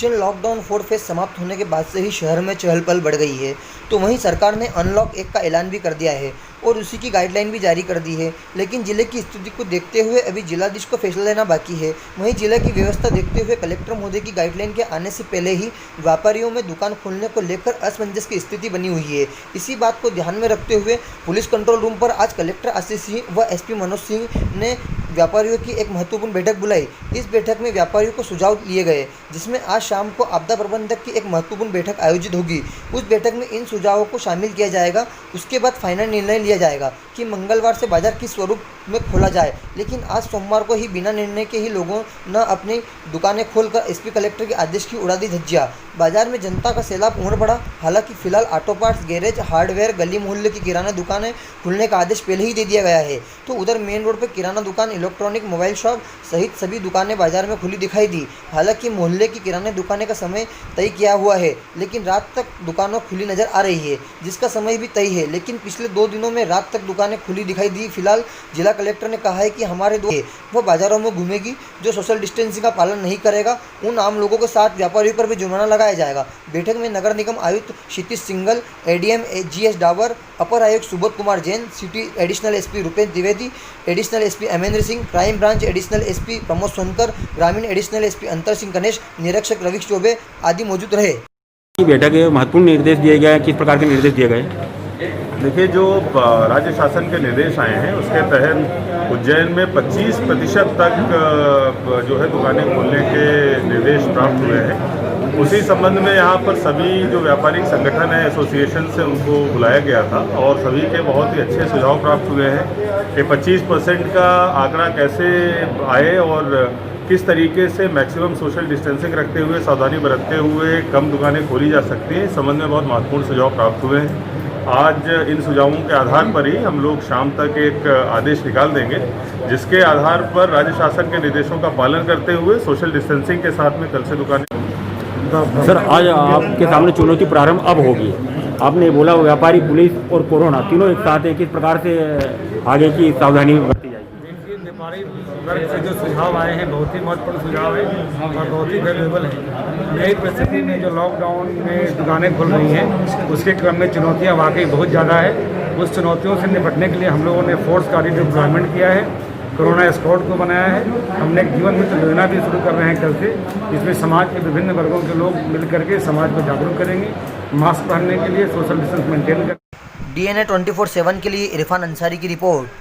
Ujjain lockdown 4 phase समाप्त होने के बाद से ही शहर में चहल पहल बढ़ गई है। तो वहीं सरकार ने अनलॉक 1 का ऐलान भी कर दिया है और उसी की गाइडलाइन भी जारी कर दी है। लेकिन जिले की स्थिति को देखते हुए अभी जिलाधीश को फैसला लेना बाकी है। वहीं जिले की व्यवस्था देखते हुए कलेक्टर महोदय की गाइडलाइन के आने से पहले ही व्यापारियों में दुकान खोलने को लेकर असमंजस की स्थिति बनी हुई है। इसी बात को ध्यान में रखते हुए पुलिस कंट्रोल रूम पर आज कलेक्टर आशीष सिंह व एसपी मनोज सिंह ने व्यापारियों की एक महत्वपूर्ण बैठक बुलाई। इस बैठक में व्यापारियों को सुझाव लिए गए, जिसमें आज शाम को आपदा प्रबंधक की एक महत्वपूर्ण बैठक आयोजित होगी। उस बैठक में इन सुझावों को शामिल किया जाएगा। उसके बाद फाइनल निर्णय लिया जाएगा कि मंगलवार से बाजार किस स्वरूप में खोला जाए। लेकिन आज सोमवार को ही बिना निर्णय के ही लोगों ने अपनी दुकानें खोलकर एसपी कलेक्टर के आदेश की उड़ा दी धज्जियां। बाजार में जनता का सैलाब उमड़ पड़ा। हालांकि फिलहाल ऑटो पार्ट्स, गैरेज, हार्डवेयर, गली मोहल्ले की किराना दुकानें खुलने का आदेश पहले ही दे दिया गया है। तो उधर मेन रोड पर किराना दुकान, इलेक्ट्रॉनिक, मोबाइल शॉप सहित सभी दुकानें बाजार में खुली दिखाई दी। हालांकि मोहल्ले की किराने दुकानें का समय तय किया हुआ है, लेकिन रात तक दुकानों खुली नजर आ रही है, जिसका समय भी तय है। लेकिन पिछले 2 दिनों में रात तक दुकानें खुली दिखाई दी। फिलहाल जिला कलेक्टर ने कहा है कि हमारे वो बाजारों में घूमेगी। जो सोशल डिस्टेंसिंग का पालन नहीं करेगा उन आम लोगों के साथ व्यापारियों पर भी जुर्माना लगाया जाएगा। बैठक में नगर निगम आयुक्त क्षितिज सिंघल, एडीएम जीएस डावर, अपर आयुक्त Subodh Kumar Jain, city additional SP Rupesh Dwivedi, additional SP Amendra Singh, crime branch additional SP Pramod Sonkar, ग्रामीण एडिशनल एसपी अंतर सिंह गणेश, निरीक्षक रवि चौबे आदि मौजूद रहे। बैठक में महत्वपूर्ण निर्देश दिए गए हैं। किस प्रकार के निर्देश दिए गए? देखिए, जो राज्य शासन के निर्देश आए हैं उसके तहत उज्जैन में 25% तक जो है दुकानें खोलने के निर्देश प्राप्त हुए हैं। उसी संबंध में यहाँ पर सभी जो व्यापारिक संगठन है, एसोसिएशन से उनको बुलाया गया था और सभी के बहुत ही अच्छे सुझाव प्राप्त हुए हैं कि 25% का आंकड़ा कैसे आए और किस तरीके से मैक्सिमम सोशल डिस्टेंसिंग रखते हुए, सावधानी बरतते हुए कम दुकानें खोली जा सकती हैं। इस संबंध में बहुत महत्वपूर्ण सुझाव प्राप्त हुए हैं। आज इन सुझावों के आधार पर ही हम लोग शाम तक एक आदेश निकाल देंगे, जिसके आधार पर राज्य शासन के निर्देशों का पालन करते हुए सोशल डिस्टेंसिंग के साथ में कल से दुकानें। सर, आज आपके सामने चुनौती प्रारंभ अब होगी। आपने बोला व्यापारी, पुलिस और कोरोना तीनों एक साथ है। किस प्रकार से आगे की सावधानी बरती जाएगी? व्यापारी वर्ग से जो सुझाव आए हैं बहुत ही महत्वपूर्ण सुझाव है और बहुत ही वैल्यूएबल है। नई परिस्थिति में जो लॉकडाउन में दुकानें खुल रही हैं उसके क्रम में चुनौतियां वाकई बहुत ज़्यादा है। उस चुनौतियों से निपटने के लिए हम लोगों ने फोर्स का डिप्लॉयमेंट किया है, कोरोना स्क्वाड को बनाया है। हमने एक जीवन मित्र योजना भी शुरू कर रहे हैं कल से, जिसमें समाज के विभिन्न वर्गों के लोग मिल करके समाज को जागरूक करेंगे। मास्क पहनने के लिए, सोशल डिस्टेंस मेंटेन कर। DNA 24/7 के लिए इरफान अंसारी की रिपोर्ट।